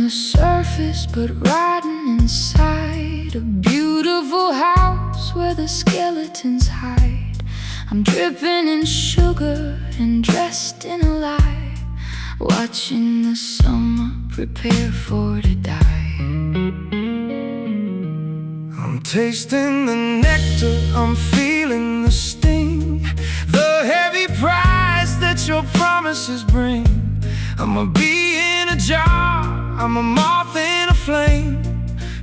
the surface, but rotten inside. A beautiful house where the skeletons hide. I'm dripping in sugar and dressed in a lie, watching the summer prepare for to die. I'm tasting the nectar, I'm feeling the sting, the heavy price that your promises bring. I'm a bee in a jar, I'm a moth in a flame,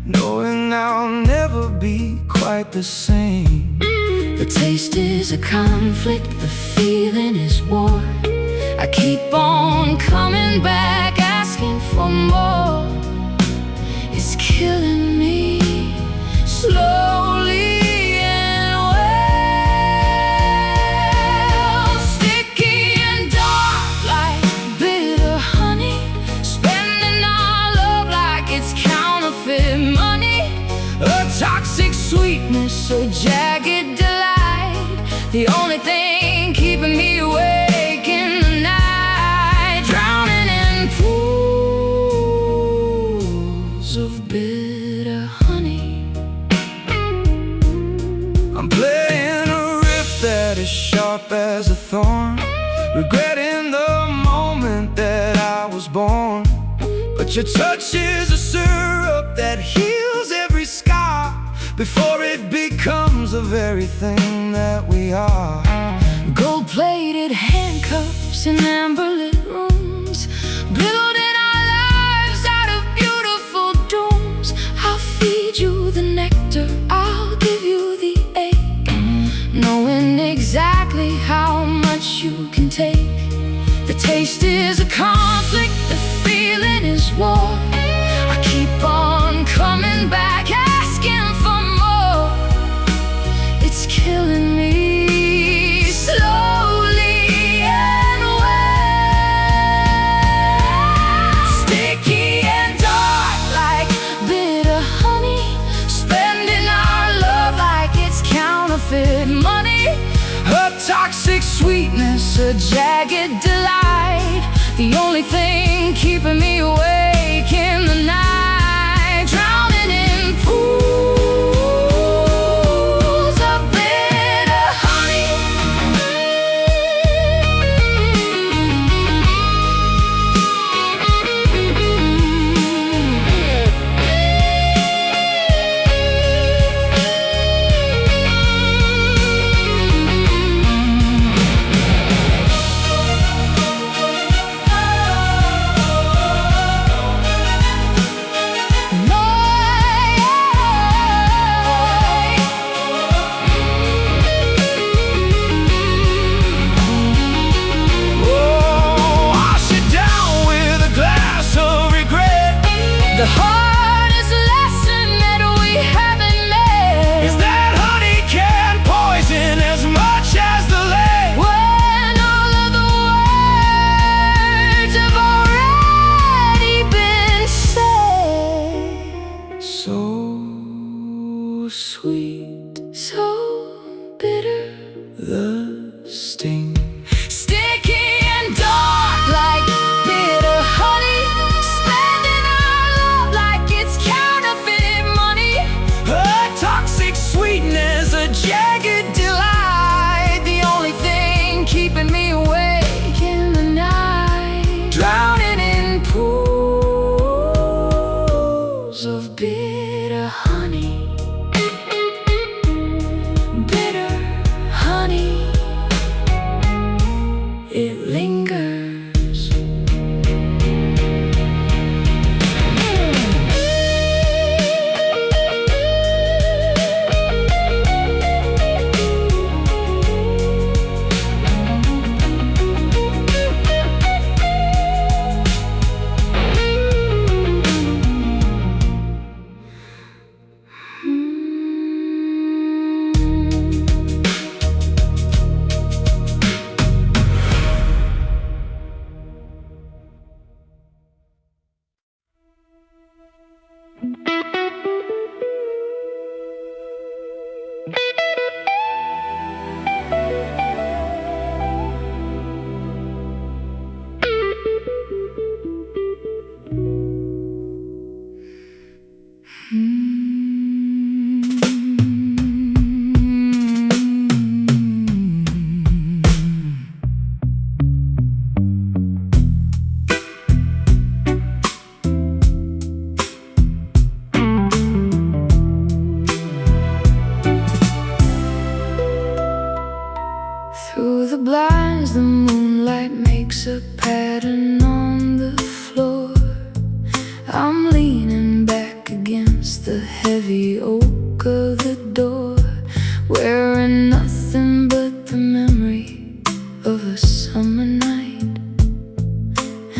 knowing I'll never be quite the same. The taste is a conflict, the feeling is war. I keep on coming back, asking for more. It's killing me slowly. Toxic sweetness, a jagged delight, the only thing keeping me awake in the night. Drowning in pools of bitter honey. I'm playing a riff that is sharp as a thorn, regretting the moment that I was born. But your touch is a syrup that heals every scar before it becomes the very thing that we are. Gold-plated handcuffs in amber-lit rooms, building our lives out of beautiful dooms. I'll feed you the nectar, I'll give you the ache, knowing exactly how much you can take. The taste is a conflict, the feeling is war. I keep on coming back, asking for more. It's killing me slowly and well. Sticky and dark like bitter honey, spending our love like it's counterfeit money. A toxic sweetness, a jagged delight, the only thing keeping me awake in the night. Drowning in pools of bitter honey.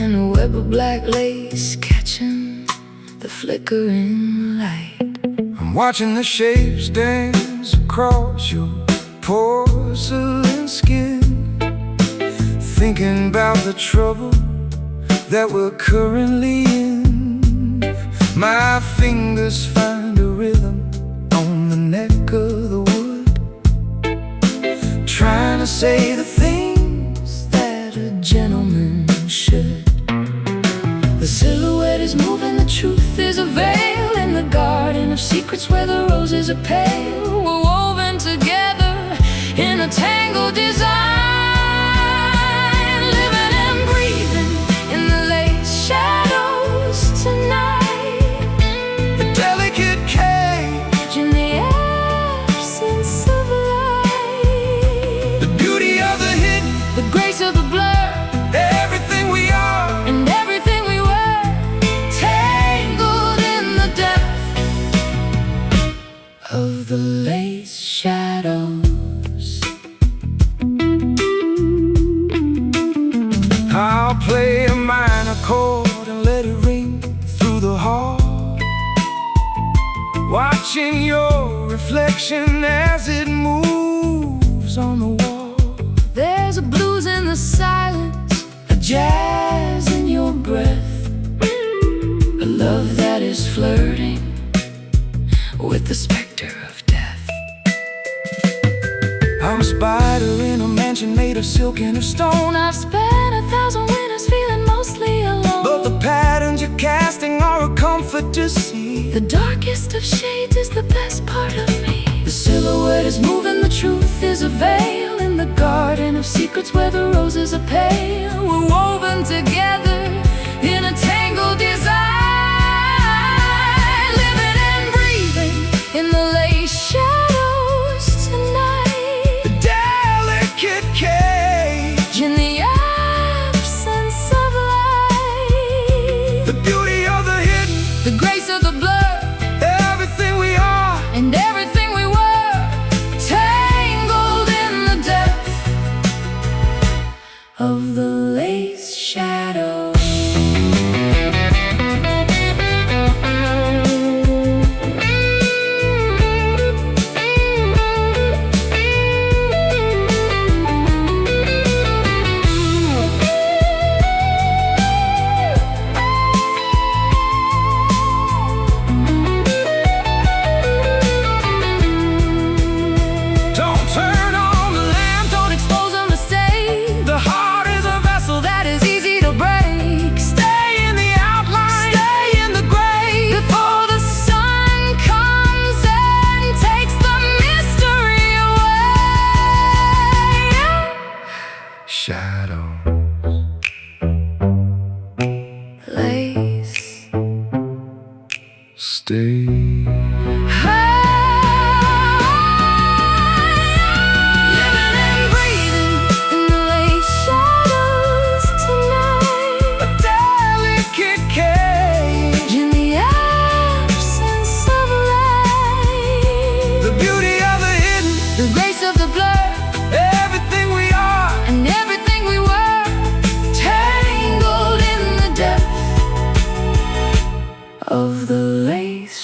and a web of black lace catching the flickering light. I'm watching the shapes dance across your porcelain skin, thinking about the trouble that we're currently in. My fingers find a rhythm on the neck of the wood, trying to say the things that a gentleman should. The silhouette is moving, the truth is a veil in the garden of secrets where the roses are pale. We're woven together in a tangled design, living and breathing in the late shadows tonight. A delicate cage in the absence of light. The beauty of the hidden, the grace of the blur, everything we are and everything we were, tangled in the depth of the late shadows. I'll play a minor chord and let it ring through the hall, watching your reflection as it moves on the wall. There's a blues in the silence, a jazz in your breath, a love that is flirting with the specter of death. I'm a spider in a mansion made of silk and of stone. I've spent 1,000 winters feeling mostly alone, but the patterns you're casting are a comfort to see. The darkest of shades is the best part of me. The silhouette is moving, the truth is a veil in the garden of secrets where the roses are pale. We're woven together in a tangled design, living and breathing in the late shadows tonight. The delicate cage in the absence of light. The beauty of the hidden, the grace of the blur, everything we are and everything we were, tangled in the depth of the late shadows. Stay. Living and breathing in the late shadows tonight. A delicate cage in the absence of light. The beauty of the hidden, the grace of the blur, everything we are and everything we were, tangled in the depth of the lace.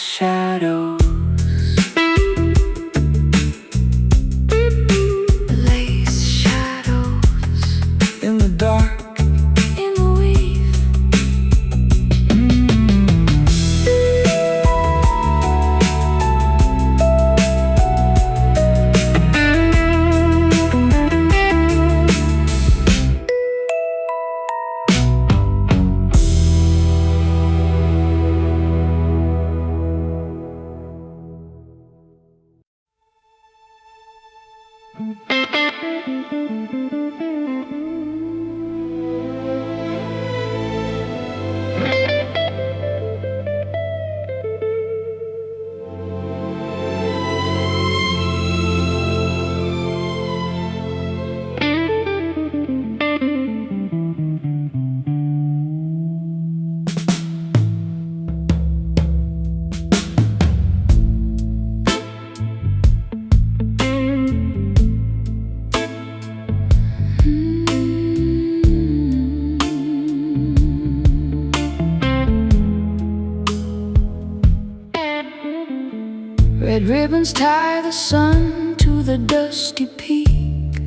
ribbons tie the sun to the dusty peak.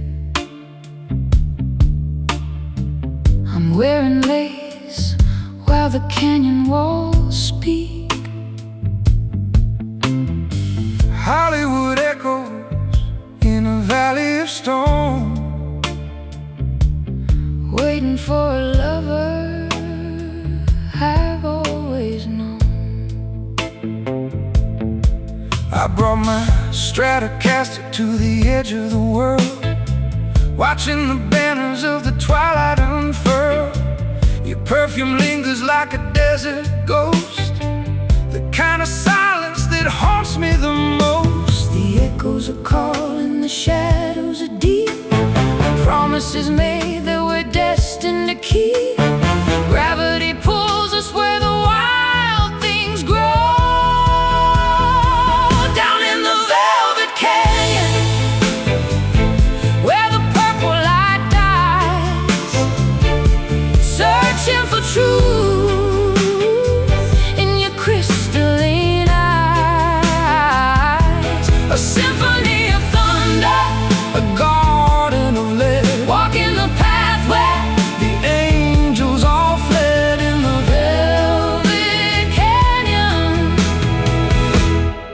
I'm wearing lace while the canyon walls speak. Hollywood echoes in a valley of stone, waiting for a lover I've always known. I brought my Stratocaster to the edge of the world, watching the banners of the twilight unfurl. Your perfume lingers like a desert ghost, the kind of silence that haunts me the most. The echoes are calling, the shadows are deep, promises made that we're destined to keep. Gravity pulls us where the wild things grow. Down in the velvet canyon, where the purple light dies, searching for truth in your crystalline eyes. A symphony of thunder, a garden of lead, walking the path where the angels all fled. In the velvet canyon,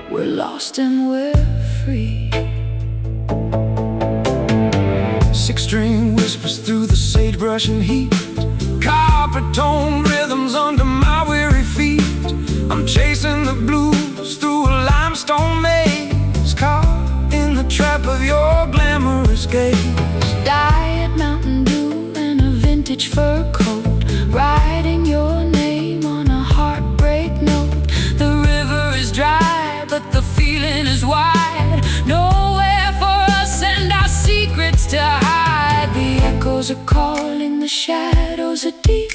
we're lost and we're free. Six-string whispers through the sagebrush and heat, copper-toned rhythms under my weary feet. I'm chasing the blues through a limestone maze, caught in the trap of your glamorous gaze. Diet Mountain Dew and a vintage fur coat, writing your name on a heartbreak note. The river is dry, but the feeling is wide, nowhere for us and our secrets to hide. The echoes are calling, the shadows are deep,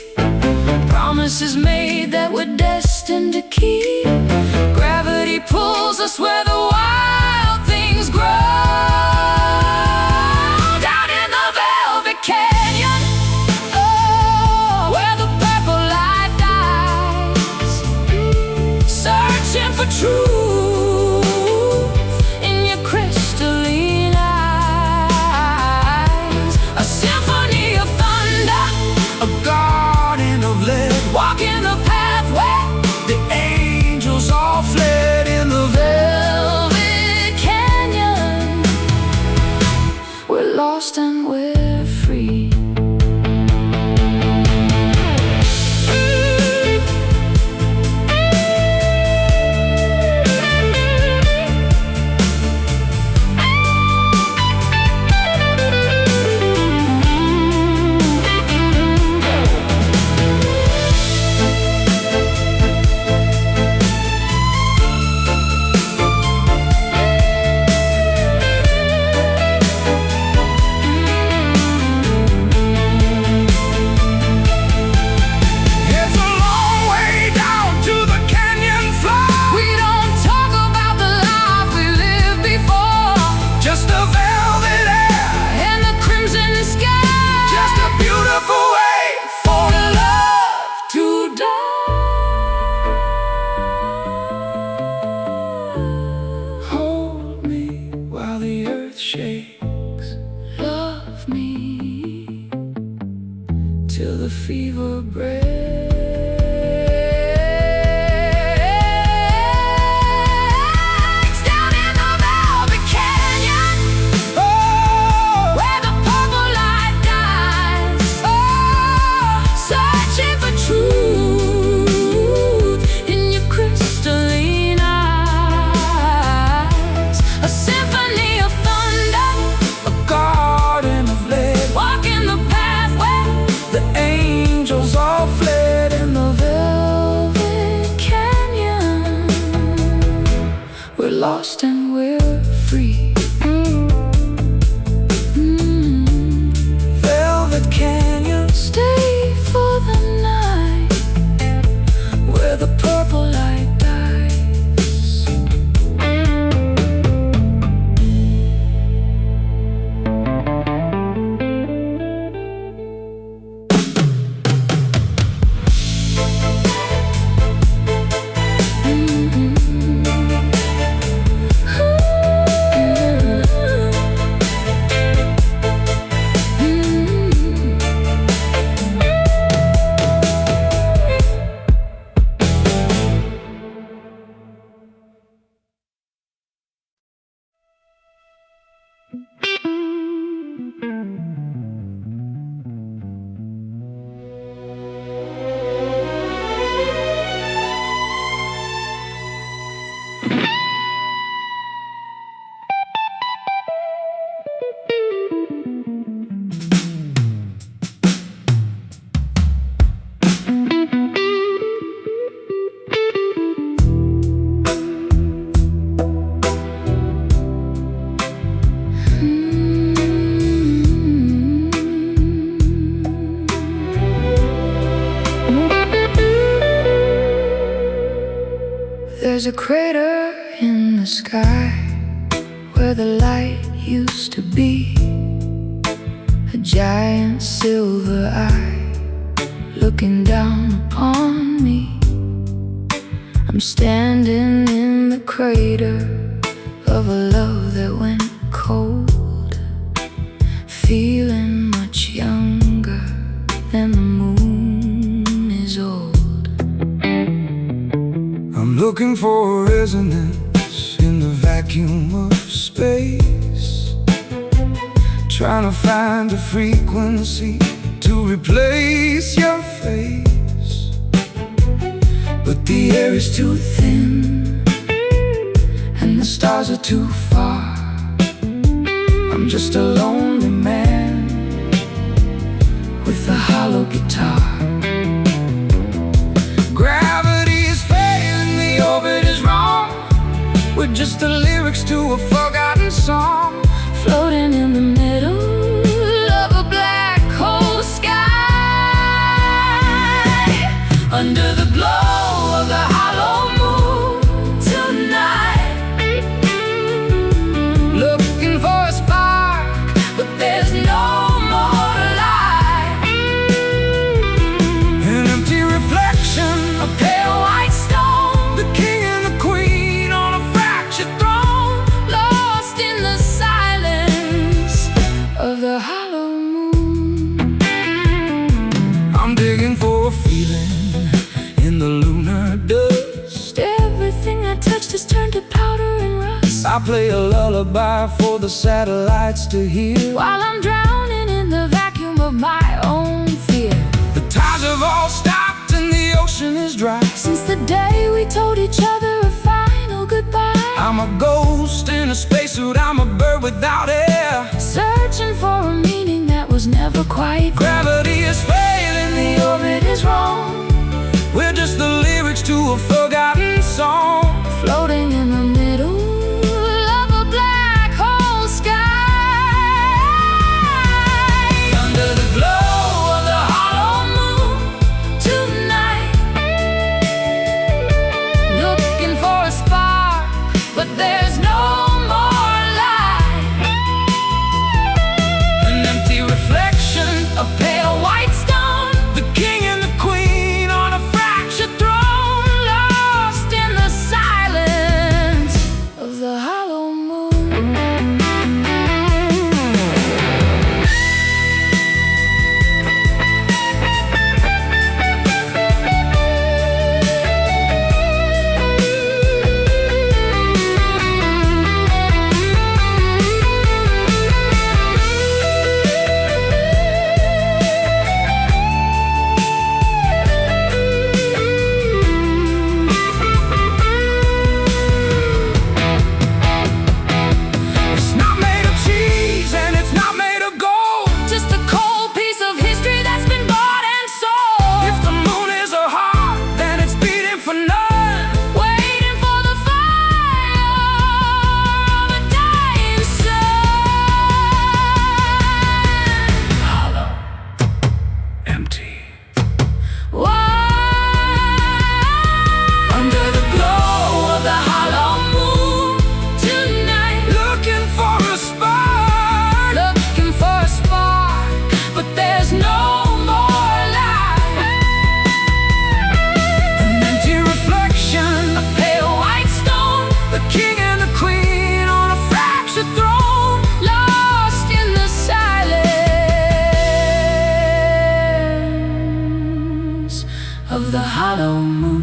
promises made that we're destined to keep. Gravity pulls us where the wild things grow. Down in the velvet canyon, oh, where the purple light dies, searching for truth in your crystalline eyes. A symphony of thunder, a garden of lead, walking the path where the angels all fled. In the velvet canyon, we're lost and we're free. Till the fever breaks. Down in the velvet canyon, oh, where the purple light dies, oh, searching for truth in your crystalline eyes. A symphony of thunder, a garden of lead, walking the path where the angels all fled. In the velvet canyon, we're lost and we're free. Velvet canyon, stay for the night, where the purple light dies. There's a crater in the sky where the light used to be. A giant silver eye looking down upon me. I'm standing in the crater of a love that went cold, feeling much younger than the moon is old. I'm looking for a resonance in the vacuum of space, trying to find a frequency to replace your face. But the air is too thin and the stars are too far. I'm just a lonely man with a hollow guitar. Gravity is failing, the orbit is wrong. We're just the lyrics to a forgotten song, floating in the middle of a black hole sky, under the glow of the hollow moon tonight. Looking for a spark, but there's no more light. An empty reflection, a pale white stone, the king and the queen on a fractured throne, lost in the silence of the hollow moon. I'm digging for a feeling in the lunar dust. Everything I touched has turned to powder and rust. I play a lullaby for the satellites to hear, while I'm drowning in the vacuum of my own fear. The tides have all stopped and the ocean is dry since the day we told each other a final goodbye. I'm a ghost in a spacesuit, I'm a bird without air, searching for a meaning that was never quite there. Gravity is failing, the orbit is wrong. We're just the lyrics to a forgotten song, floating in the middle of a black hole sky, under the glow of the hollow moon tonight. Looking for a spark, but there's no more light. An empty reflection, a pale white stone, the king and the queen on a fractured throne, lost in the silence of the hollow moon. It's not made of cheese and it's not made of gold, just a cold piece of history that's been bought and sold. If the moon is a heart, then it's beating for none, waiting for the fire of a dying sun. Hollow, empty. Why? Under the glow of the hollow moon tonight. Looking for a spark, looking for a spark, but there's no more light. An empty reflection, a pale white stone, the king and the queen on a fractured throne, lost in the silence of the hollow moon.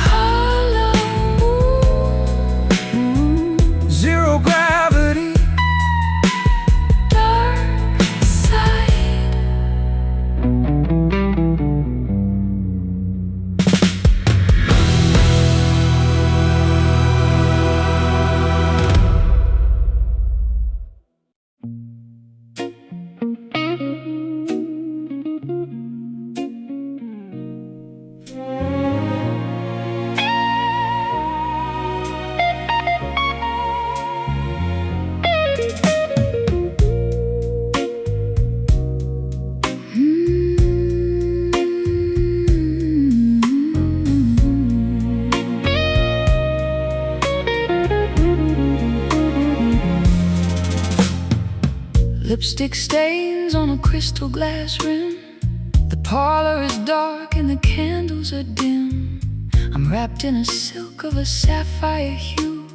Hollow moon. Zero gravity, dark side. lipstick stains on a crystal glass rim. The parlor is dark and the candles are dim. I'm wrapped in a silk of a sapphire hue,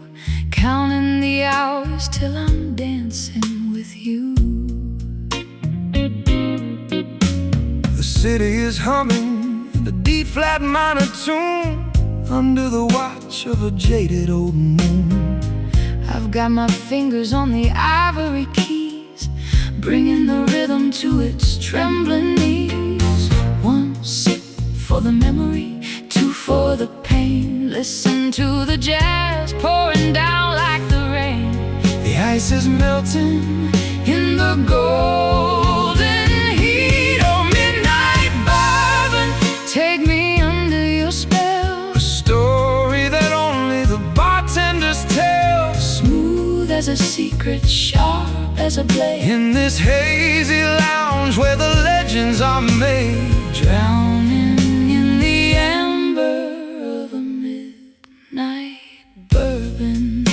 counting the hours till I'm dancing with you. The city is humming the D-flat minor tune under the watch of a jaded old moon. I've got my fingers on the ivory keys, bringing the rhythm to its trembling knees. One sip for the memory, two for the pain. Listen to the jazz pouring down like the rain. The ice is melting in the golden heat. Oh, midnight bourbon, take me under your spell. A story that only the bartenders tell. Smooth as a secret, sharp as a blade. In this hazy lounge where the legends are made. Drowning in the amber of a midnight bourbon.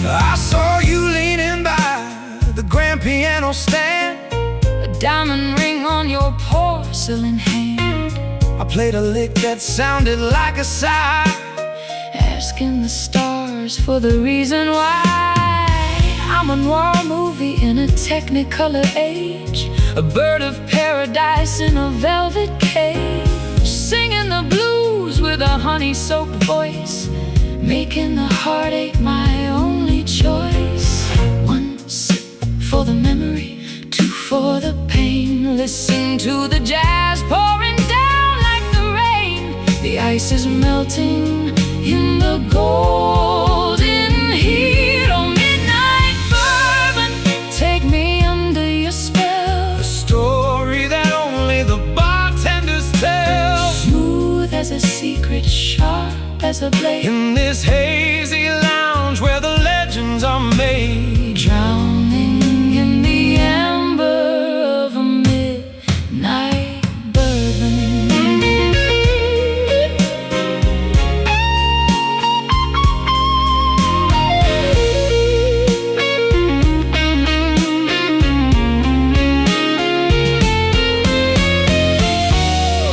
I saw you leaning by the grand piano stand, a diamond ring on your porcelain hand. I played a lick that sounded like a sigh, asking the stars for the reason why. I'm a noir movie in a technicolor age, a bird of paradise in a velvet cage, singing the blues with a honey-soaked voice, making the heartache my only choice. One sip for the memory, two for the pain. Listen to the jazz pouring down like the rain. The ice is melting in the golden heat. Oh, midnight bourbon, take me under your spell. A story that only the bartenders tell. Smooth as a secret, sharp as a blade. In this hazy lounge where the legends are made. Drowning in the amber of a midnight bourbon.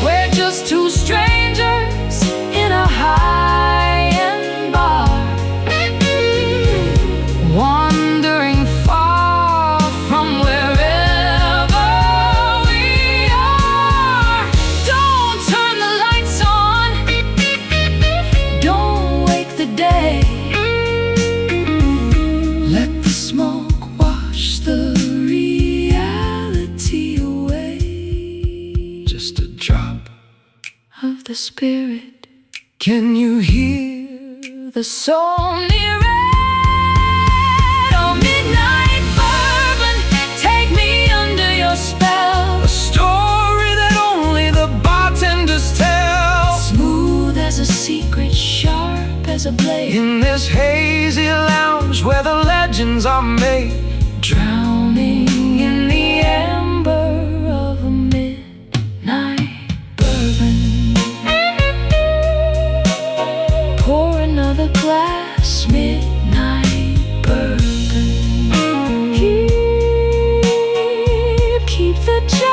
We're just two strangers in a high-end bar, wandering far from wherever we are. Don't turn the lights on, don't wake the day. Let the smoke wash the reality away. Just a drop of the spirit. Can you hear the soul near it? Oh, midnight bourbon, take me under your spell. A story that only the bartenders tell. Smooth as a secret, sharp as a blade. In this hazy lounge where the legends are made. Drowning in the amber of a midnight bourbon. Pour another glass, midnight bourbon. Keep the jazz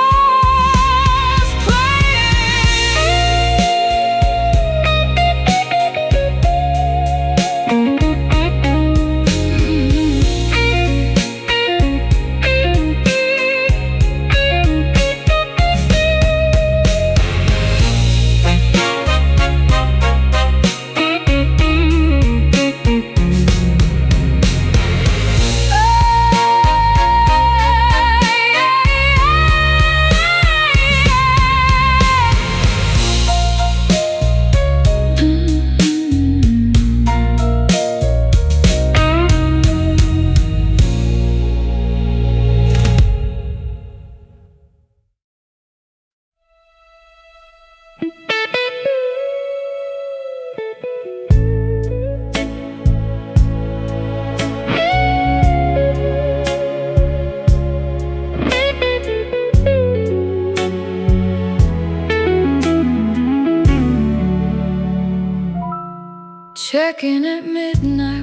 Checking at midnight.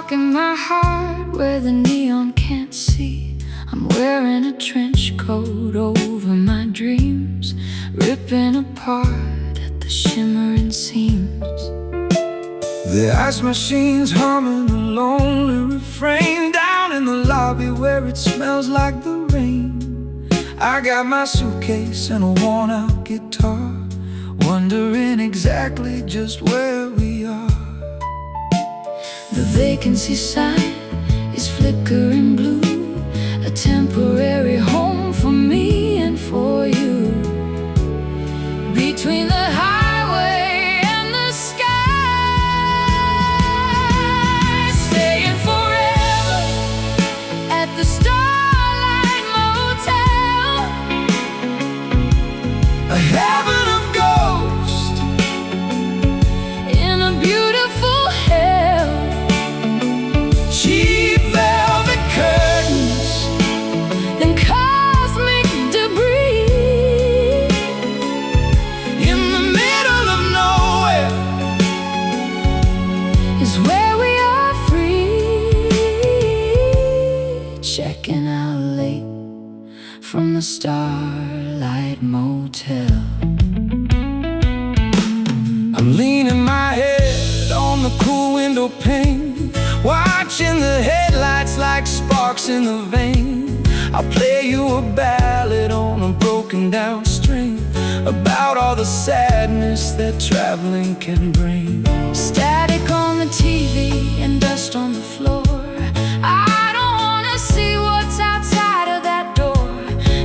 dark in my heart where the neon can't see. I'm wearing a trench coat over my dreams, ripping apart at the shimmering seams. The ice machine's humming a lonely refrain down in the lobby where it smells like the rain. I got my suitcase and a worn-out guitar, wondering exactly just where we are. The vacancy sign is flickering blue, a temporary home for me and for you. Between the highway and the sky, staying forever at the Starlight Motel, a heaven of ghosts in a beautiful hell. Cheap velvet curtains and cosmic debris in the middle of nowhere is where we are free. Checking out late from the Starlight Motel. I'm leaning my head on the cool window pane, watching the headlights like sparks in the vein. I'll play you a ballad on a broken down string about all the sadness that traveling can bring. Static on the TV and dust on the floor. I don't wanna see what's outside of that door.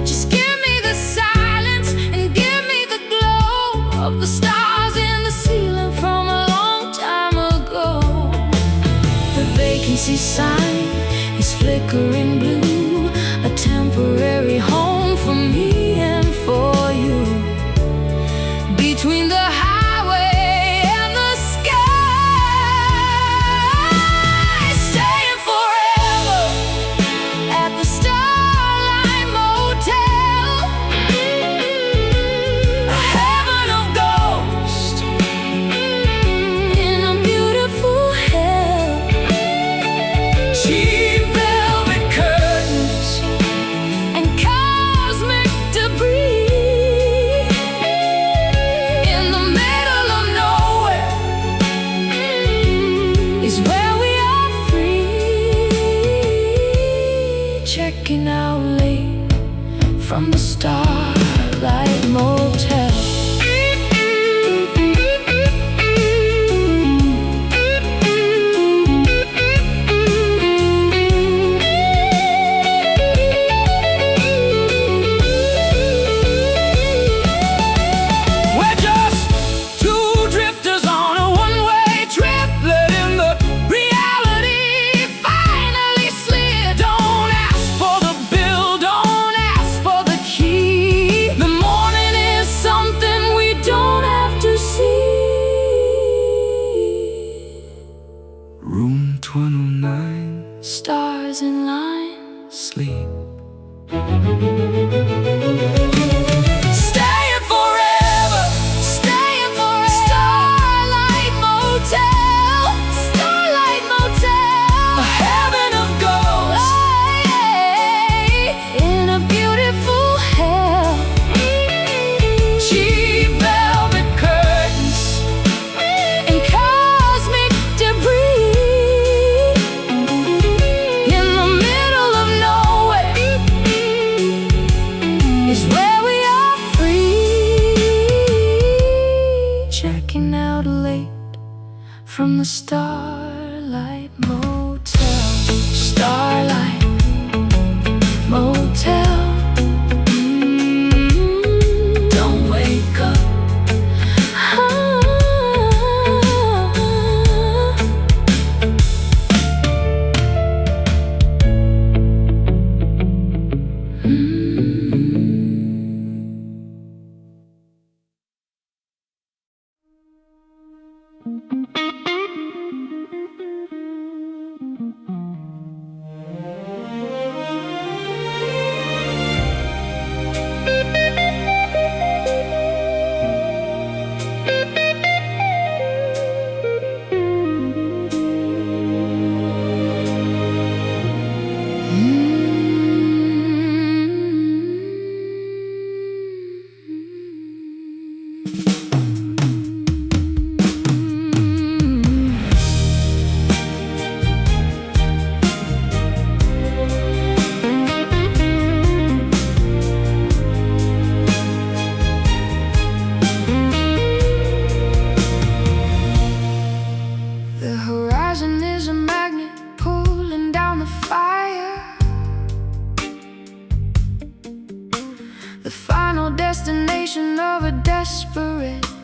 Just give me the silence and give me the glow of the stars in the ceiling from a long time ago. The vacancy sign is flickering blue, a temporary home for me and for you. Between the highway and the sky, staying forever at the Starlight Motel, a heaven of ghosts in a beautiful hell. Cheap velvet curtains and cosmic debris in the middle of nowhere is where we are free. Checking out late from the Starlight Motel. We're just two drifters on a one-way trip, letting the reality finally slip. Don't ask for the bill, don't ask for the key. The morning is something we don't have to see. Room 209, stars in line, sleep. Staying forever, staying forever. Starlight Motel, Starlight Motel, a heaven of ghosts in a beautiful hell. Cheap velvet curtains and cosmic debris in the middle of nowhere is where we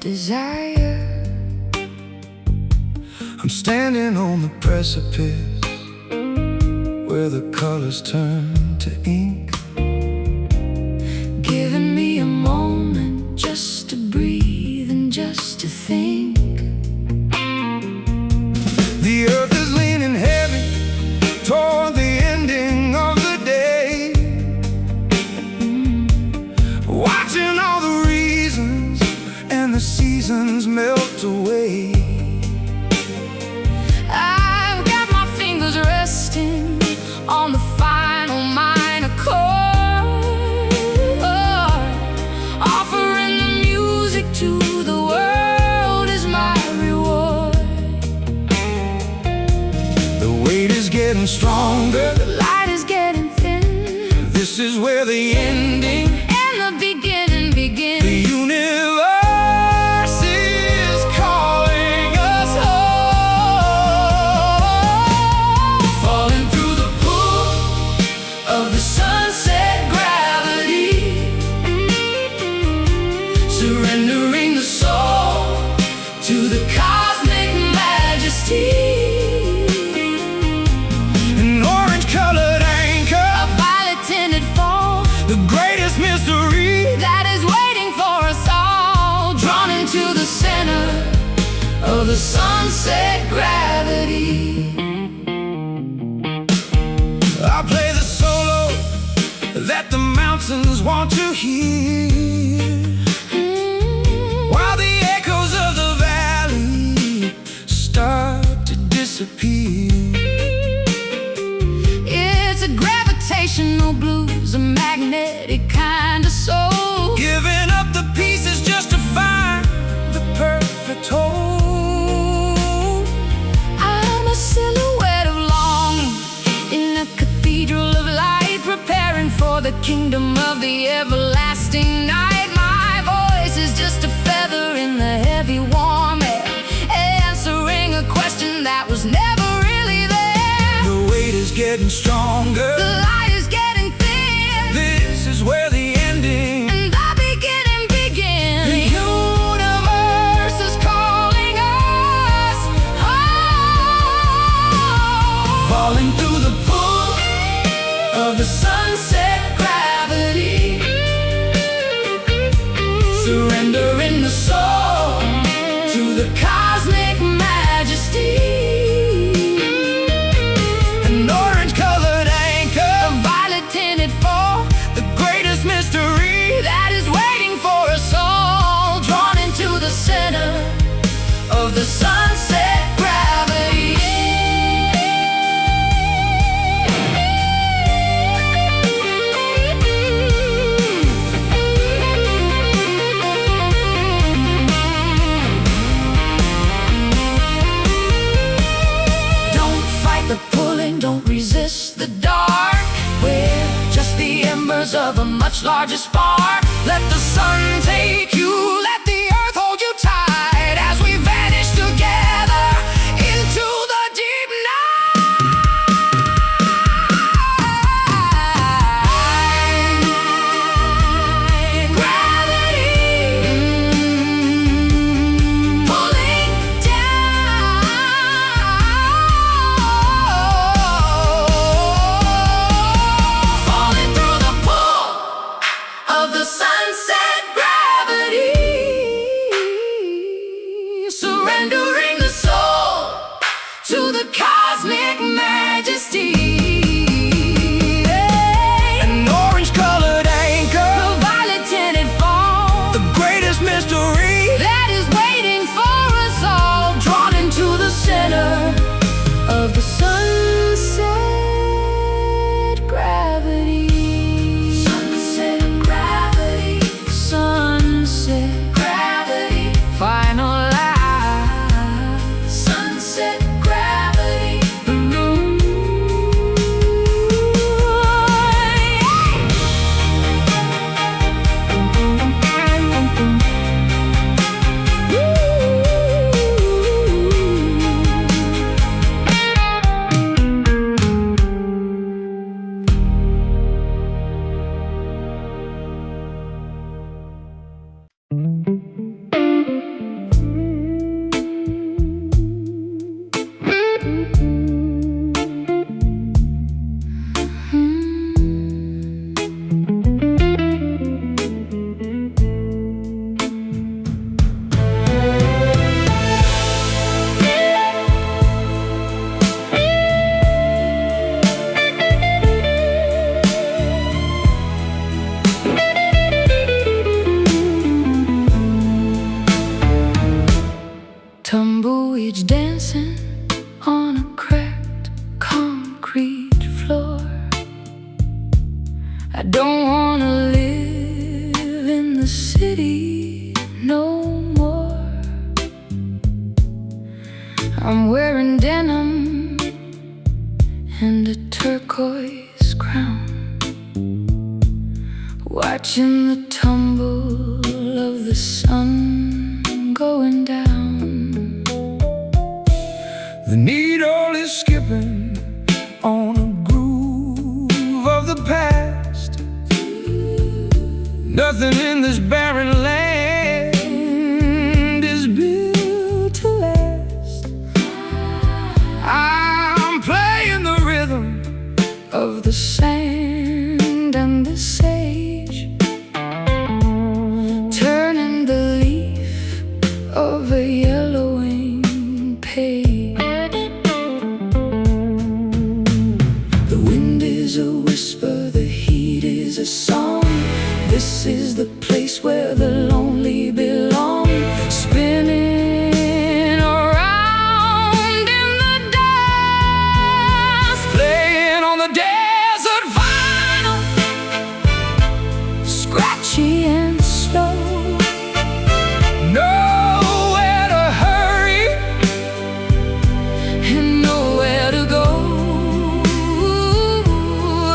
desire. I'm standing on the precipice where the colors turn to ink, giving me a moment just to breathe and just to think. The earth is leaning heavy toward the ending of the day, watching all the reasons and the seasons melt away. I've got my fingers resting on the final minor chord, offering the music to the world is my reward. The weight is getting stronger, the light is getting thin. This is where the ending and the beginning begin. The universe is calling us home, falling through the pull of the sunset gravity, surrendering the soul to the cosmic majesty. An orange-colored anchor, a violet-tinted fall, the greatest mystery that is waiting for us all, drawn into the center of the sunset gravity. I'll play the solo that the mountains want to hear, while the echoes of the valley start to disappear. It's a gravitational blues, a magnetic kind of soul, giving up the pieces just to find the perfect whole. I'm a silhouette of longing in a cathedral of light, preparing for the kingdom of the everlasting night. My voice is just a feather in the heavy warm air, answering a question that was never really there. The weight is getting stronger, the light is getting thin. This is where the ending and the beginning begin. The universe is calling us home, falling through the pull of the sunset gravity, surrendering the soul to the cosmic majesty. An orange-colored anchor, a violet-tinted fall, the greatest mystery that is waiting for us all, drawn into the center of the sunset gravity. Don't fight the pulling, don't resist the dark. We're just the embers of a much larger spark. Let the sun take you, let the earth hold you tight as we vanish together into the deep night. Gravity pulling down, falling through the pull of the sunset gravity. I don't wanna live in the city no more. I'm wearing denim and a turquoise crown, watching the tumble of the sun going down. The needle is skipping on a groove of the past. Nothing in this barren land is built to last. I'm playing the rhythm of the sand and the sage, turning the leaf of a yellowing page. The wind is a whisper, the heat is a song. This is the place where the lonely belong, spinning around in the dust, playing on the desert vinyl, scratchy and slow. Nowhere to hurry and nowhere to go.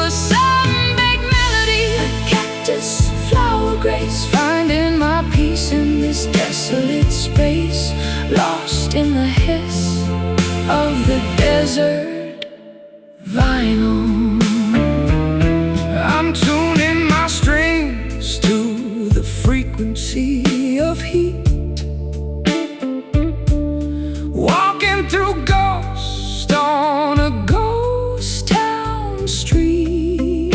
A sun-baked melody, a cactus, flower grace, finding my peace in this desolate space, lost in the hiss of the desert vinyl. I'm tuning my strings to the frequency of heat, walking through ghosts on a ghost town street.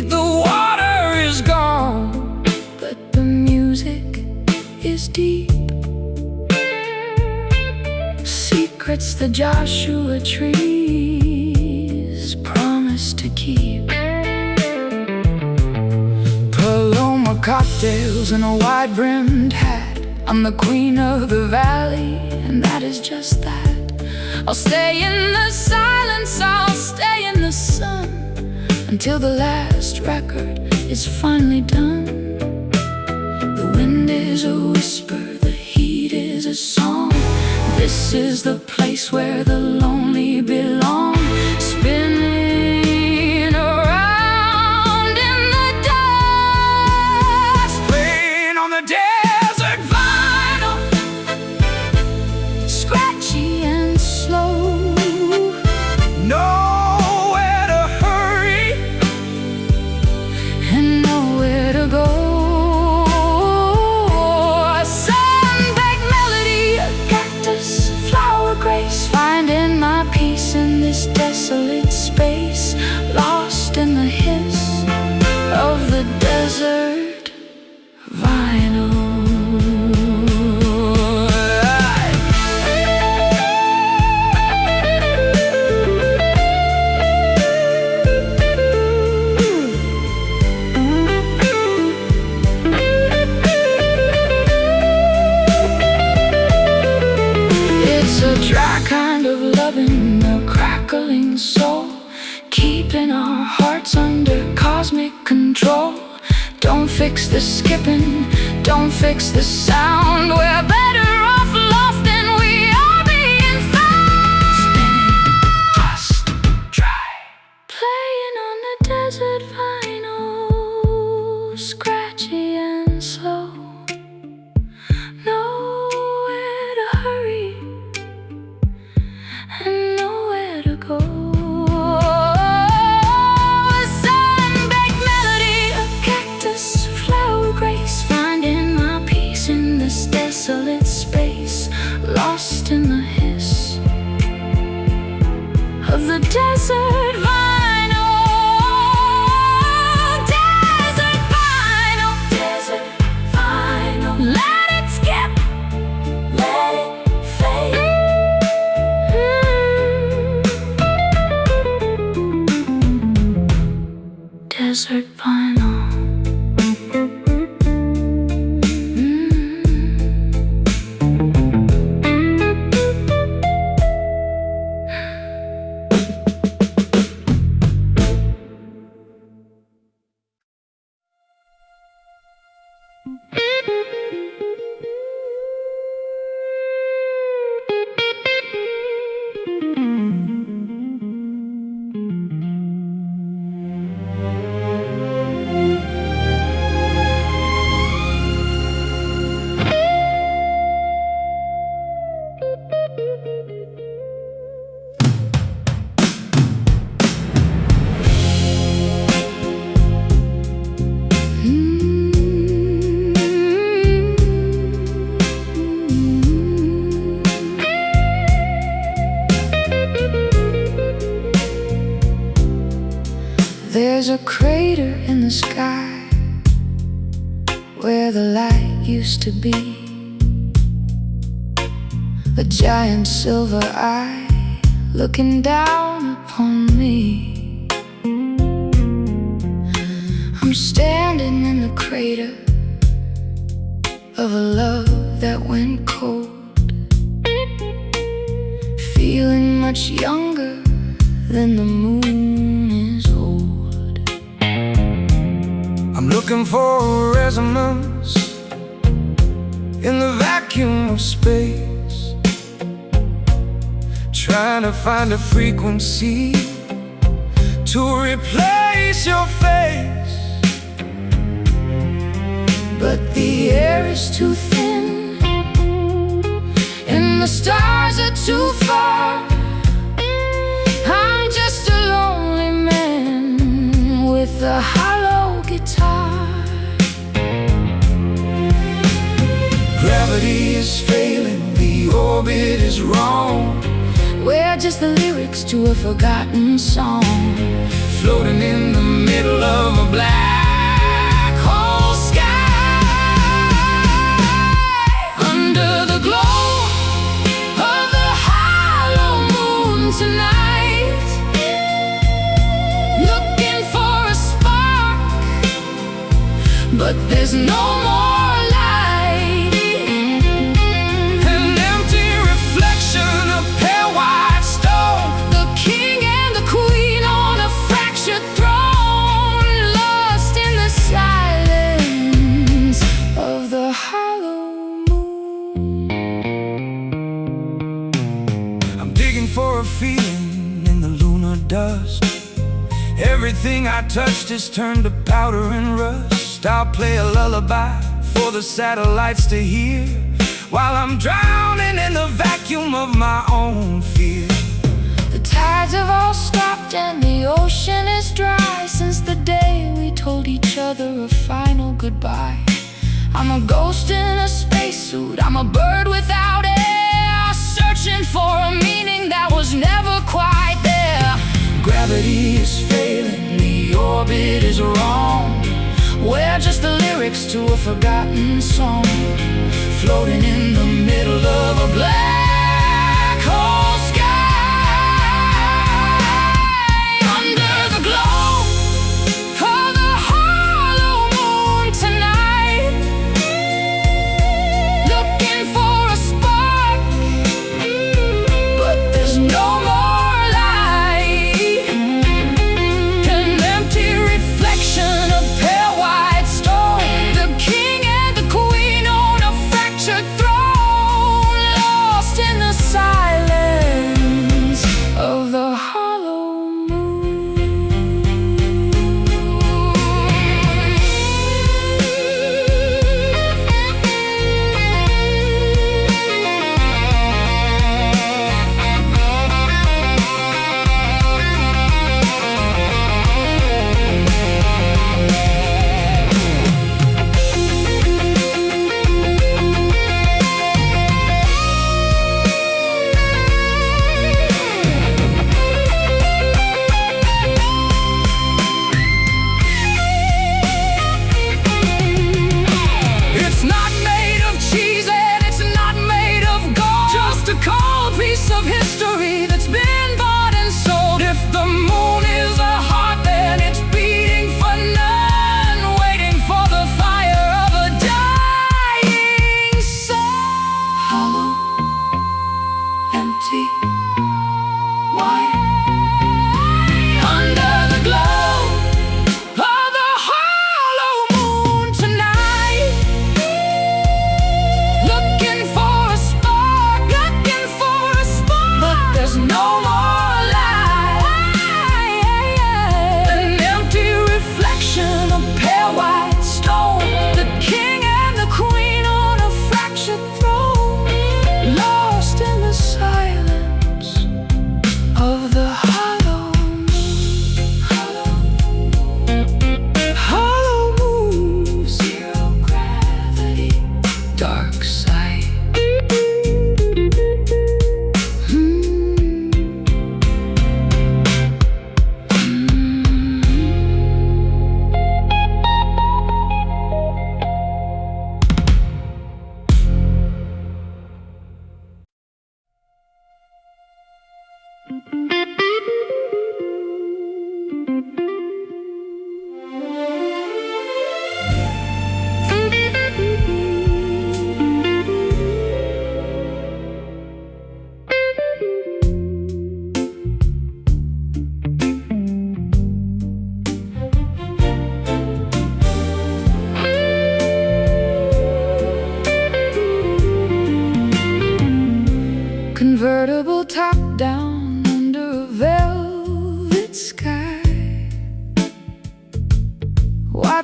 The water is gone, but the music is deep. Secrets the Joshua trees promise to keep. Paloma cocktails and a wide-brimmed hat. I'm the queen of the valley, and that is just that. I'll stay in the silence, I'll stay in the sun, until the last record is finally done. The wind is a whisper, the heat is a song. This is the place where the lonely belong, spinning around in the dust, playing on the desert vinyl, scratchy and slow. Nowhere to hurry and nowhere to go. A sun-baked melody, a cactus, flower grace, finding my peace in this desolate space, lost in the hiss of the desert vinyl. It's a dry kind of loving, a crackling soul, keeping our hearts under cosmic control. Don't fix the skipping, don't fix the sound. We're better off lost than we are being found. Spinning, just dry, playing on the desert vinyl, scratchy and slow. Nowhere to hurry and nowhere to go. A sun-baked melody, a cactus, flower grace, finding my peace in this desolate space, lost in the hiss of the desert vinyl. Desert vinyl, desert vinyl. Let it skip, let it fade. Desert vinyl. There's a crater in the sky where the light used to be. A giant silver eye looking down upon me. I'm standing in the crater of a love that went cold, feeling much younger than the moon is old. I'm looking for a resonance in the vacuum of space, trying to find a frequency to replace your face. But the air is too thin and the stars are too far. I'm just a lonely man with a hollow guitar. Gravity is failing, the orbit is wrong. We're just the lyrics to a forgotten song, floating in the middle of a black hole sky. Under the glow of the hollow moon tonight, looking for a spark, but there's no more. For a feeling in the lunar dust. Everything I touched is turned to powder and rust. I'll play a lullaby for the satellites to hear, while I'm drowning in the vacuum of my own fear. The tides have all stopped and the ocean is dry since the day we told each other a final goodbye. I'm a ghost in a spacesuit, I'm a bird without air, searching for a meaning that was never quite there. Gravity is failing, the orbit is wrong. We're just the lyrics to a forgotten song, floating in the middle of a black hole sky. Under the glow of the hollow moon tonight, looking for a spark, but there's no more light. An empty reflection of pale white stone, the king and the queen on a fractured throne, lost in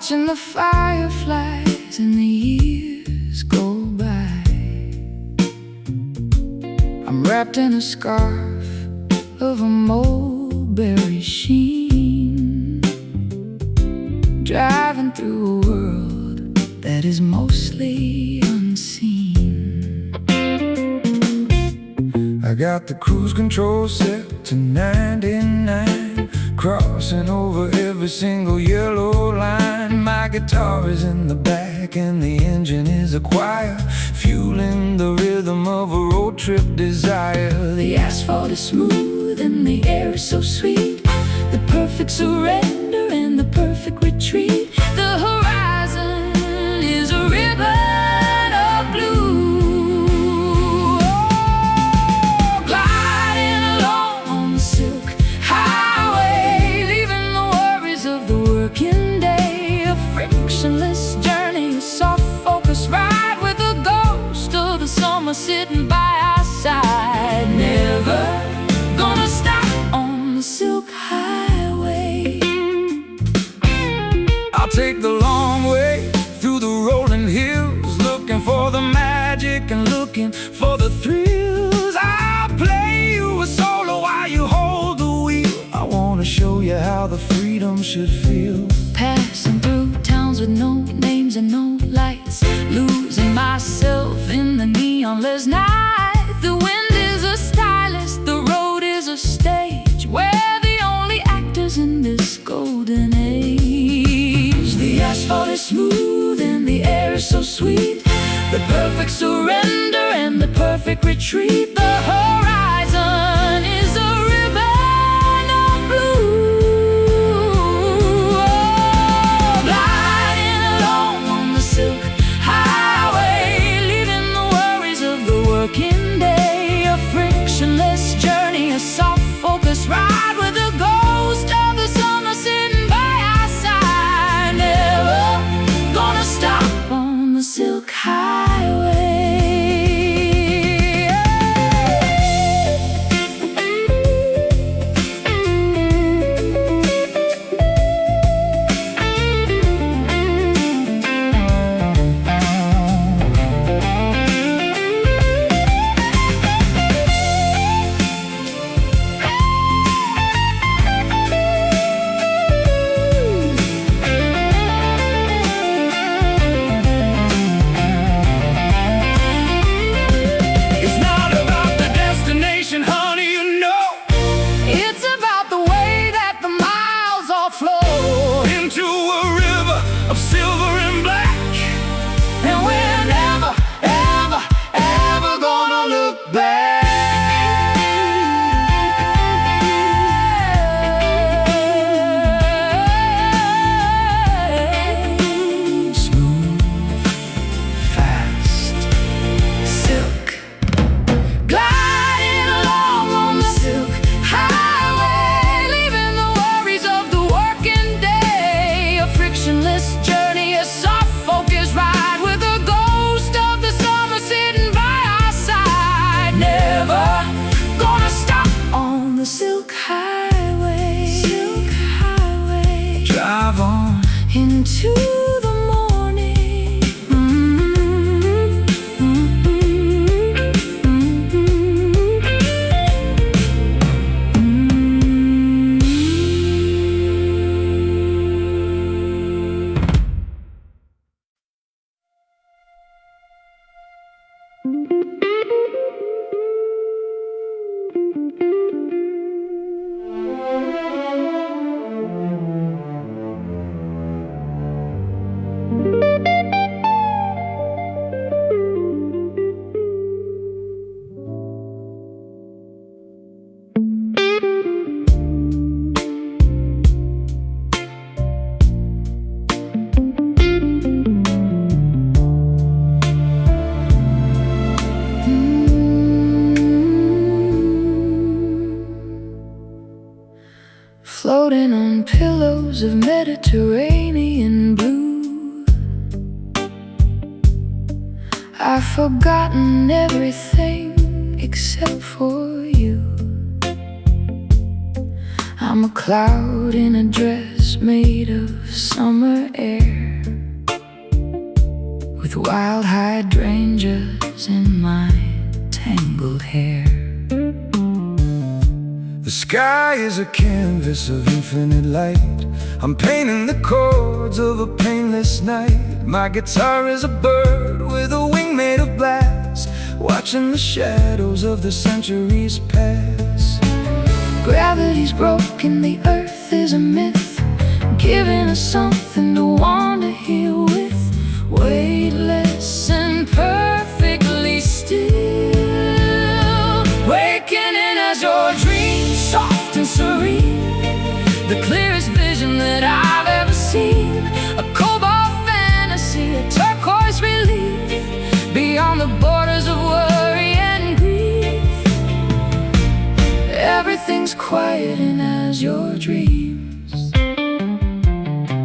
watching the fireflies and the years go by. I'm wrapped in a scarf of a mulberry sheen, driving through a world that is mostly unseen. I got the cruise control set to 99, crossing over every single yellow line. My guitar is in the back and the engine is a choir, fueling the rhythm of a road trip desire. The asphalt is smooth and the air is so sweet, the perfect surrender and the perfect retreat. The horizon is a ribbon of blue, oh, gliding along on the silk highway, leaving the worries of the working day. A frictionless journey, a soft focus ride with the ghost of the summer sitting by our side. Never gonna stop on the silk highway. I'll take the long way through the rolling hills, looking for the magic and looking for the thrills. I'll play you a solo while you hold the wheel. I wanna show you how the freedom should feel. Passing through towns with no names and no lights, losing myself in the neonless night. The wind is a stylist, the road is a stage, we're the only actors in this golden age. The asphalt is smooth and the air is so sweet, the perfect surrender and the perfect retreat. The horizon is a ribbon of blue, oh, gliding along on the silk highway, leaving the worries of the working day. A frictionless journey, a soft focus ride with the ghost of the summer sitting by our side. Never gonna stop on the silk highway. It's not about the destination, honey, you know. It's about the way that the miles all flow into a river of silver and black. And we're never, ever, ever gonna look back. Smooth, fast, silk, gliding along on the silk highway, leaving the worries of the working day. A frictionless journey, a soft focus ride with the ghost of the summer sitting by our side. Never gonna stop on the silk highway. Silk highway. Drive on into the morning. Floating on pillows of Mediterranean blue, I've forgotten everything except for you. I'm a cloud in a dress is made of summer air, with wild hydrangeas in my tangled hair. The sky is a canvas of infinite light. I'm painting the chords of a painless night. My guitar is a bird with a wing made of glass, watching the shadows of the centuries pass. Gravity's broken, the earth is a myth, giving us something to wander here with. Weightless and perfectly still, wakening as your dreams, soft and serene, the clearest vision that I've ever seen. A cobalt fantasy, a turquoise relief, beyond the borders of worry and grief. Everything's quiet and as your dreams.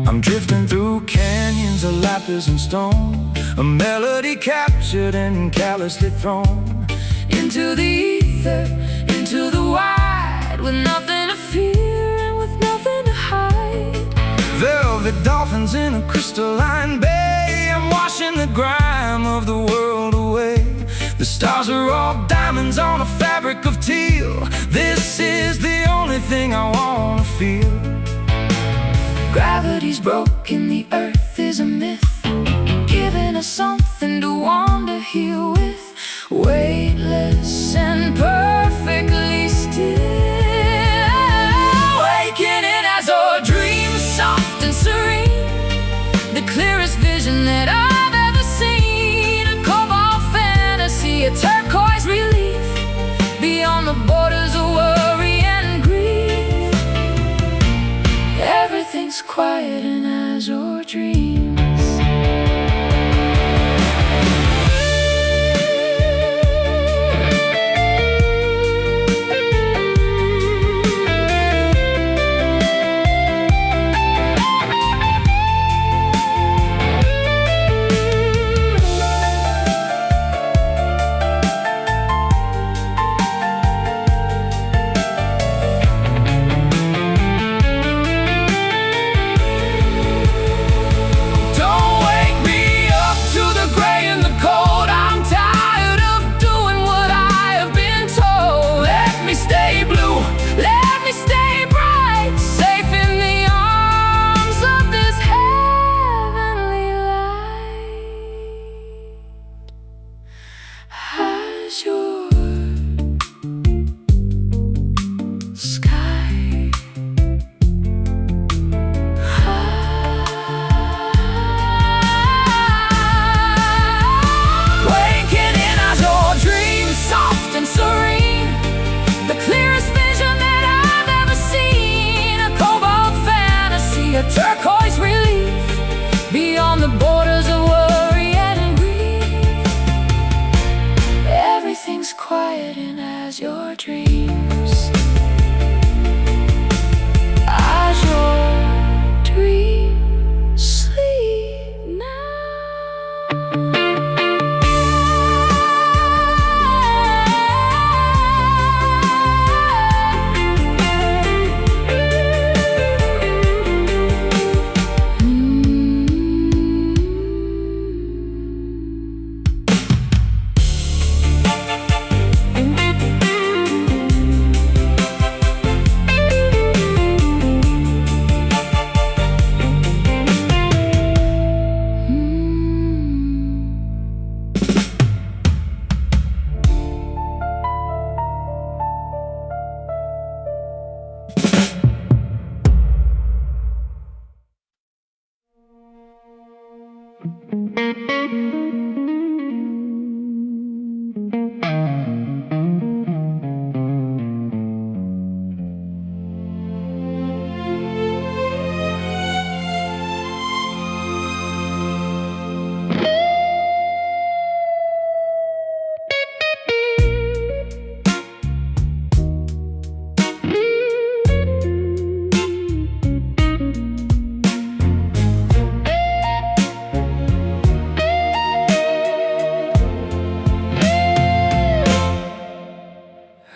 I'm drifting through canyons of lapis and stone, a melody captured and callously thrown into the ether, into the wide, with nothing to fear and with nothing to hide. Velvet dolphins in a crystalline bay, I'm washing the grime of the world away. The stars are all diamonds on a fabric of teal. This is the only thing I wanna feel. Gravity's broken, the earth is a myth, giving us something to wander here with. Weightless and perfectly still, awakening as our dreams, soft and serene, the clearest vision that I've ever seen. A cobalt fantasy, a turquoise relief, beyond the borders of worry and grief. Everything's quiet and as your dreams. Turquoise relief, beyond the borders of worry and grief. Everything's quiet and as your dreams, as your dreams sleep now.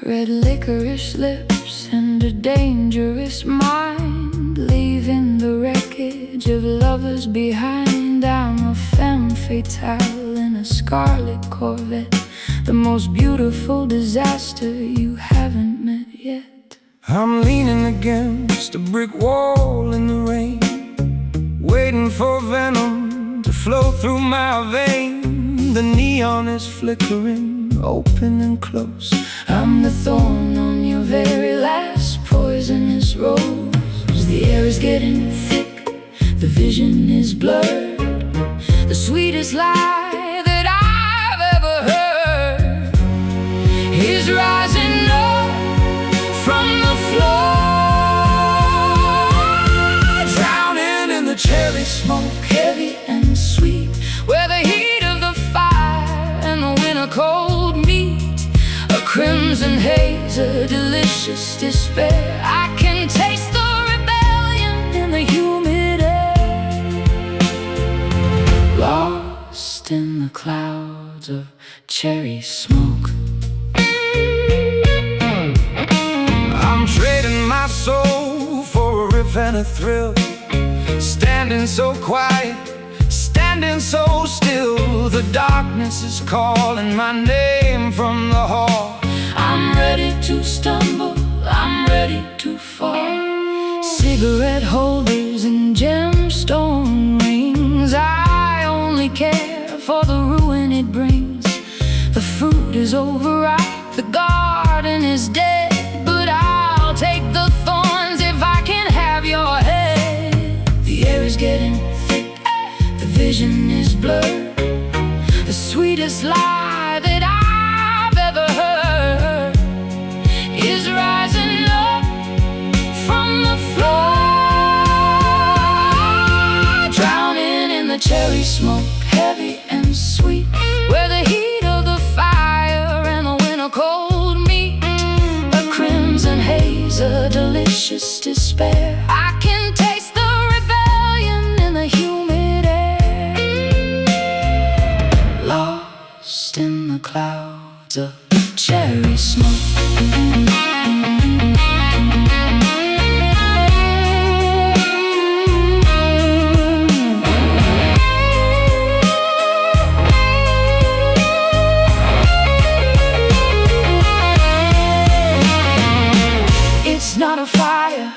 Red licorice lips and a dangerous mind, leave leaving the wreckage of lovers behind. I'm a femme fatale in a scarlet Corvette, the most beautiful disaster you haven't met yet. I'm leaning against a brick wall in the rain, waiting for venom to flow through my vein. The neon is flickering, open and close. I'm the thorn on your very last poisonous rose. The air is getting thick, the vision is blurred. The sweetest lie that I've ever heard is rising up from the floor, drowning in the cherry smoke, heavy and sweet, where the heat of the fire and the winter cold meet. A crimson haze, a delicious despair. I can taste the rebellion in the humid air, lost in the clouds of cherry smoke. I'm trading my soul for a riff and a thrill, standing so quiet, standing so still. The darkness is calling my name from the hall. I'm ready to stumble, I'm ready to fall. Cigarette holders and gemstone rings, I only care for the ruin it brings. The fruit is overripe, the garden is dead, but I'll take the thorns if I can have your head. The air is getting thick, the vision is blurred. The sweetest lie that I've ever heard is rising up from the floor, drowning in the cherry smoke, heavy and sweet, where the heat of the fire and the winter cold meet. A crimson haze, a delicious despair. I can taste the rebellion in the humid air, lost in the clouds of cherry smoke. It's not a fire,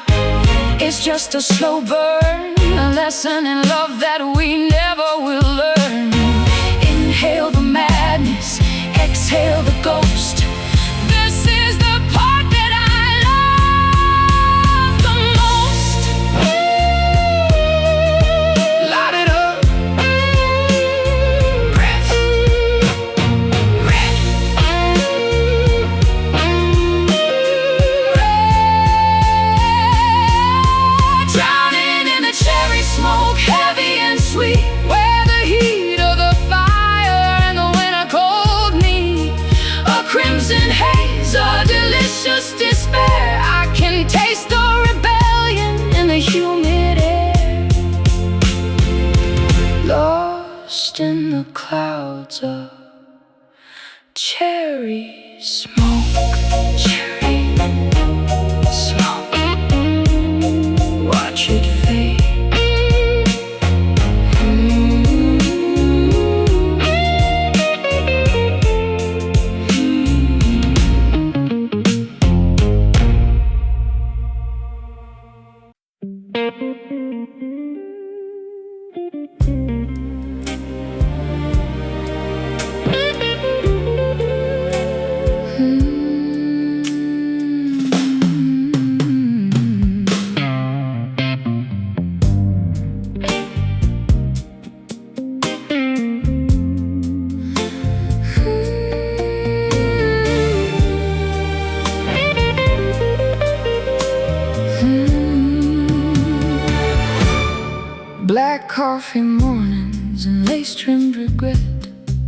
it's just a slow burn, a lesson in love that we never will learn. Inhale the madness, exhale the ghost. This is the part that I love the most. Light it up, breath, red, drowning in the cherry smoke, heavy and sweet, where the heat of the fire and the winter cold meet. A crimson haze, a delicious despair. I can taste the rebellion in the humid air, lost in the clouds of cherry smoke. Cherry smoke, watch it fade. Black coffee mornings and lace-trimmed regret,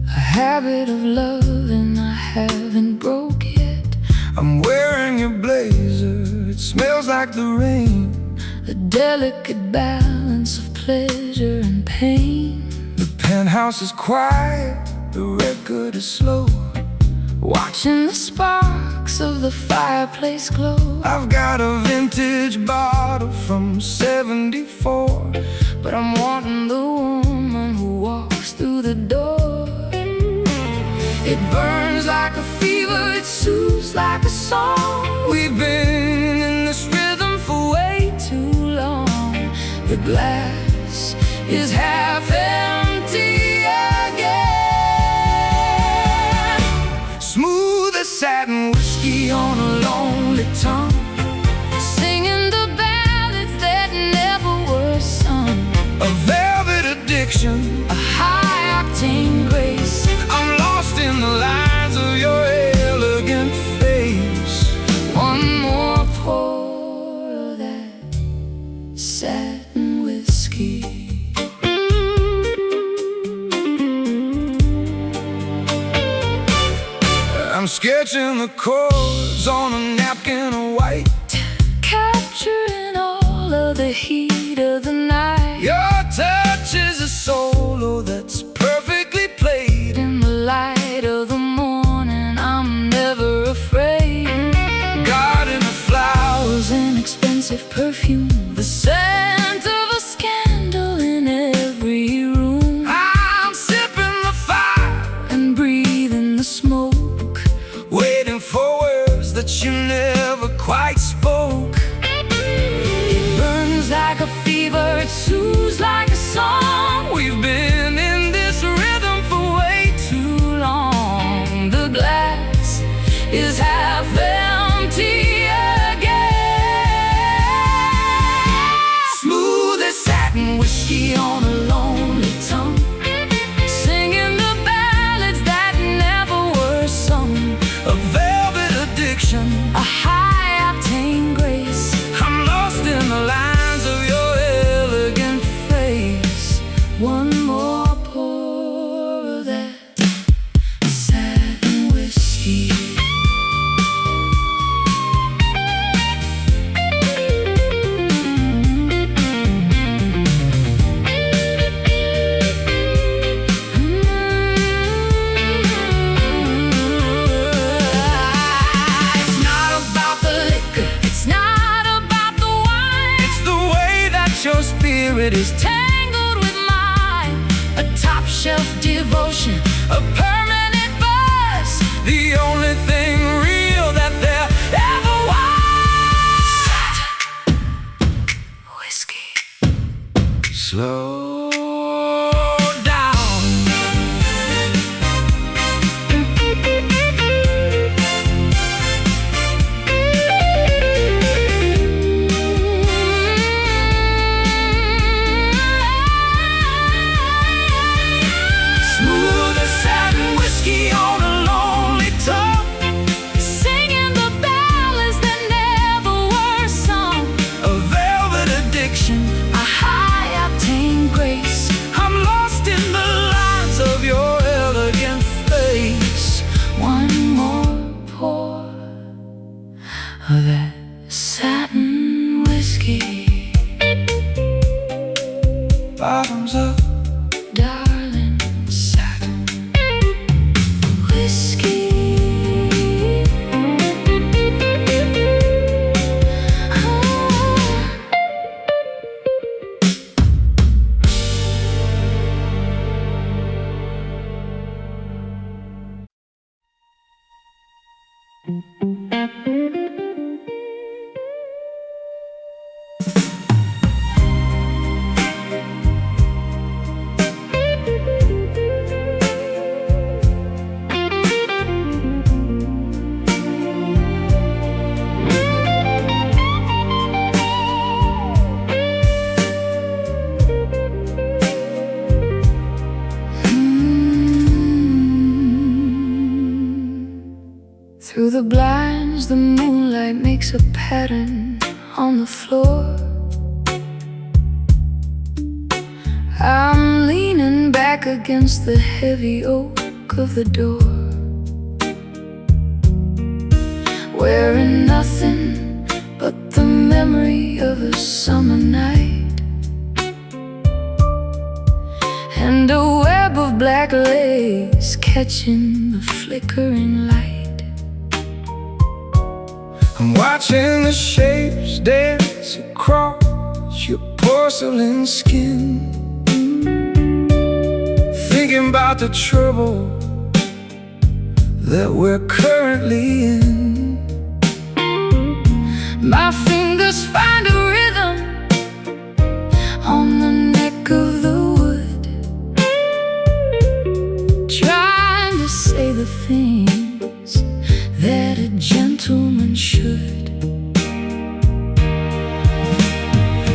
a habit of loving I haven't broke yet. I'm wearing your blazer, it smells like the rain, a delicate balance of pleasure and pain. The penthouse is quiet, the record is slow, watching the sparks of the fireplace glow. I've got a vintage bottle from '72, song. We've been in this rhythm for way too long. The glass is half empty again. Smooth as satin whiskey on a lonely tongue, singing the ballads that never were sung. A velvet addiction, a high-octane grace. I'm lost in the lines of your elegant face. One more pour of that satin whiskey. I'm sketching the chords on a napkin of white, capturing all of the heat of the night. Your touch is a solo that's perfectly played. In the light of the morning, I'm never afraid. Garden of flowers and expensive perfume, the scent of a scandal in every room. I'm sipping the fire and breathing the smoke, waiting for words that you never quite spoke. It burns like a fever, it soothes like a song. We've been in this rhythm for way too long. The glass is half empty again. Smooth as satin whiskey on a lonely tongue, singing the ballads that never were sung. A velvet addiction, a high-octane grace. I'm lost in the lines of your elegant face. One more pour of that satin whiskey. It's not about the liquor, it's not about the wine. It's the way that your spirit is tangled with mine. A top-shelf devotion, a permanent buzz, the only thing real that there ever was. Whiskey. Slow down. Smooth as satin whiskey on a lonely tongue, singing the ballads that never were sung. A velvet addiction, a high-octane grace. I'm lost in the lines of your elegant face. One more pour of that satin whiskey. Bottoms up, darling, satin whiskey. Through the blinds, the moonlight makes a pattern on the floor. I'm leaning back against the heavy oak of the door, wearing nothing but the memory of a summer night, and a web of black lace catching the flickering light. I'm watching the shapes dance across your porcelain skin, thinking about the trouble that we're currently in. My fingers find a rhythm on the neck of the wood, trying to say the things that a gentleman should.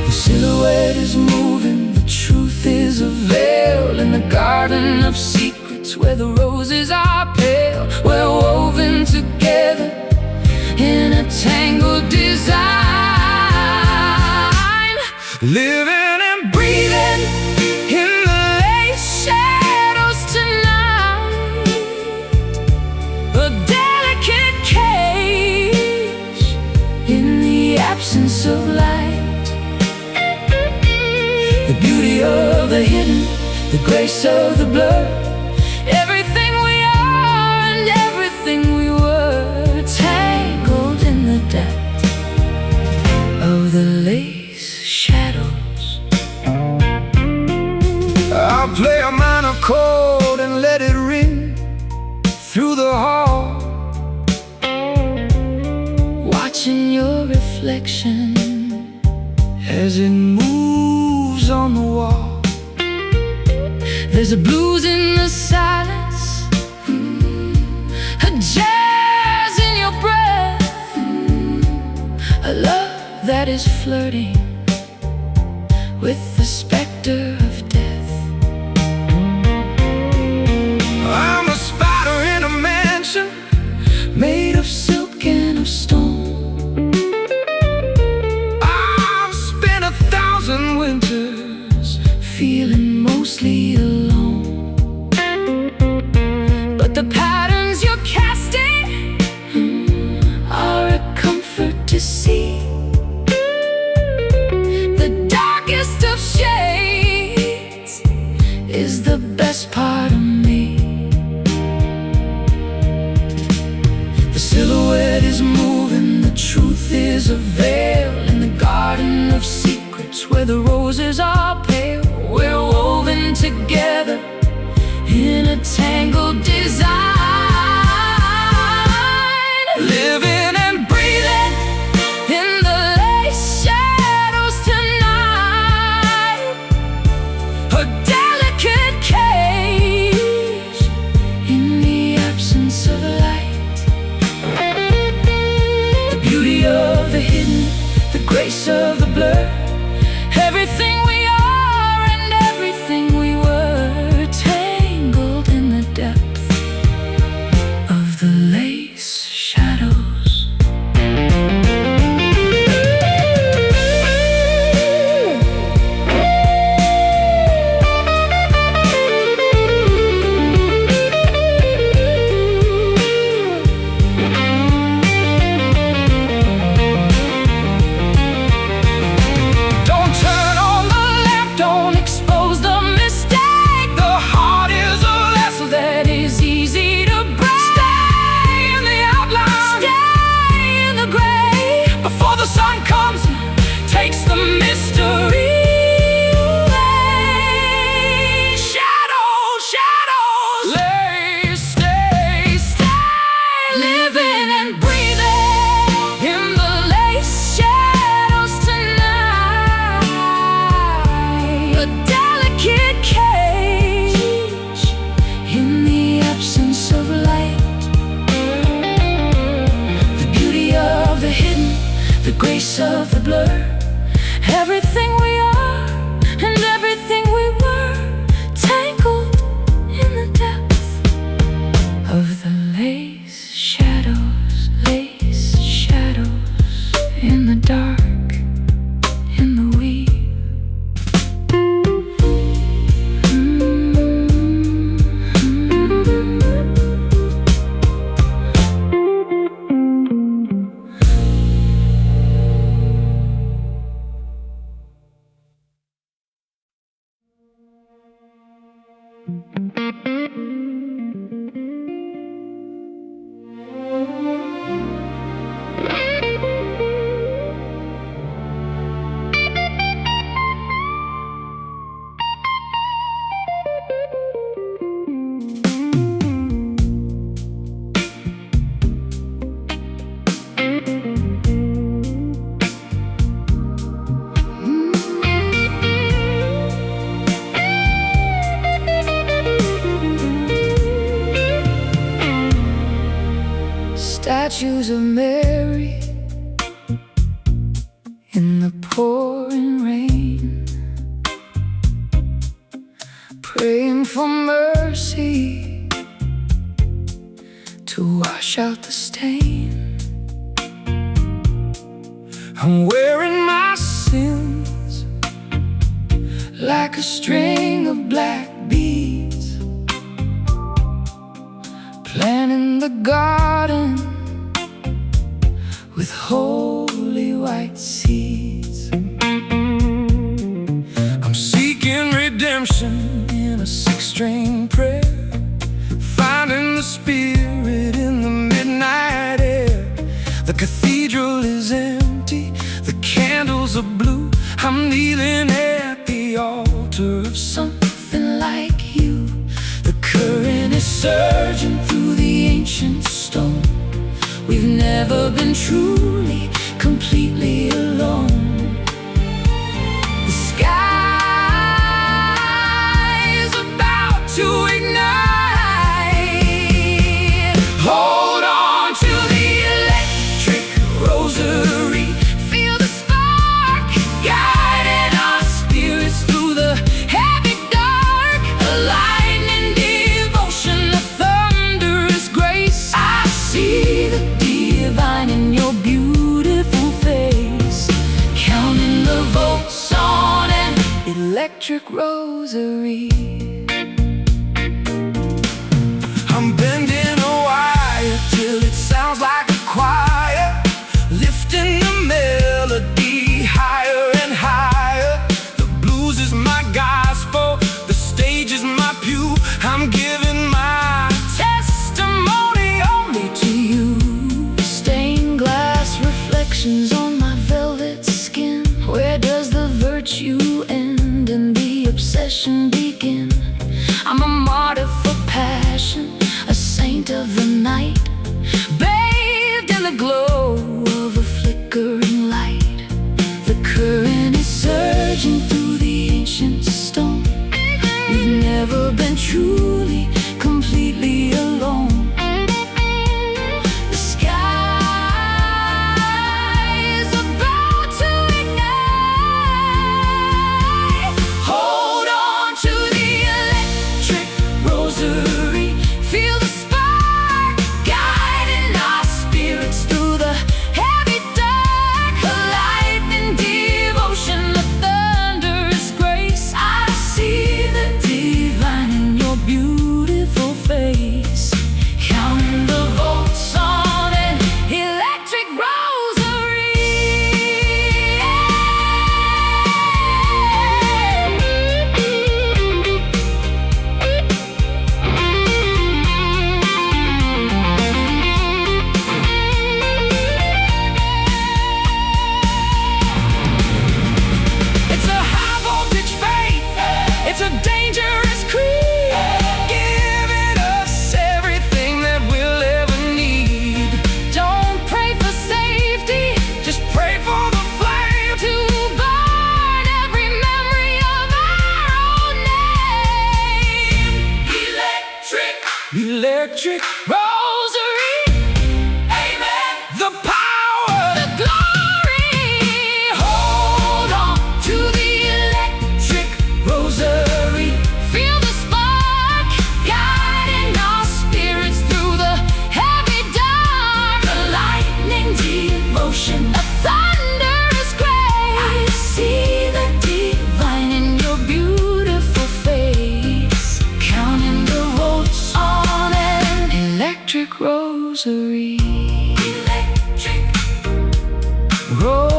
The silhouette is moving, the truth is a veil in the garden of secrets where the roses are pale. We're woven together in a tangled design, living and breathing in the late shadows tonight. A delicate cage in the absence of light. The beauty of the hidden, the grace of the blur, everything we are and everything we were, tangled in the depth of the lace shadows. I'll play a minor chord and let it ring through the hall, watching your reflection as it moves on the wall. There's a blues in the silence, a jazz in your breath, a love that is flirting with the specter of death. I'm a spider in a mansion made of silk and of stone. I've spent 1,000 winters feeling mostly alone, but the patterns you're casting are a comfort to see. The darkest of shades is the best part of me. The silhouette is moving, the truth is a veil in the garden of secrets where the roses are pale. We're woven together in a tangled design, living and breathing in the late shadows tonight. A delicate cage in the absence of light. The beauty of the hidden, the grace of the blur, everything we are and everything we were, tangled in the depth of the lace shadows. Don't turn on the lamp, don't expose the mistake. The heart is a vessel that is easy to break. Stay in the outline, stay in the gray, before the sun comes and takes the mystery away. Shadows, shadows, stay, living and breathing in the lace shadows tonight. A delicate cage in the absence of light. The beauty of the hidden, the grace of the blur, everything we statues of Mary in the pouring rain, praying for mercy to wash out the stain. I'm wearing my sins like a string of black beads, planting the garden with holy white seeds. I'm seeking redemption in a six-string prayer, finding the spirit in the midnight air. The cathedral is empty, the candles are blue. I'm kneeling at the altar of something like you. The current is surging through the ancient stone. We've never been truly, completely alone. The sky is about to ignite. Hold on to the electric rosary. Feel the spark guiding our spirits through the heavy dark. A lightning devotion, a thunderous grace. I see the divine in your beautiful face, counting the volts on an electric rosary. I'm bending a wire till it sounds like a choir, lifting the melody higher and higher. The blues is my gospel, the stage is my pew. I'm giving my testimony only to you. Stained glass reflections on my velvet skin. Where does the virtue end and the obsession begin? I'm a martyr for passion, a saint of the night, bathed in the glow of a flickering light. The current is surging through the ancient stone. We've never been truly, completely alone. The sky is about to ignite. Hold on to the electric rosary. Feel the spark guiding our spirits through the heavy dark. A lightning devotion, a thunderous grace. I see the divine in your beautiful face, counting the volts on an electric rosary. It's a high voltage faith, it's a dangerous creed, giving us everything that we'll ever need. Don't pray for safety, just pray for the flame to burn every memory of our own name. Electric rosary. Amen. The power, the glory. Hold on to the electric rosary. Feel the spark guiding our spirits through the heavy dark. A lightning devotion, a thunderous grace. I see the divine in your beautiful face, counting the volts on an electric rosary. Electric rosary.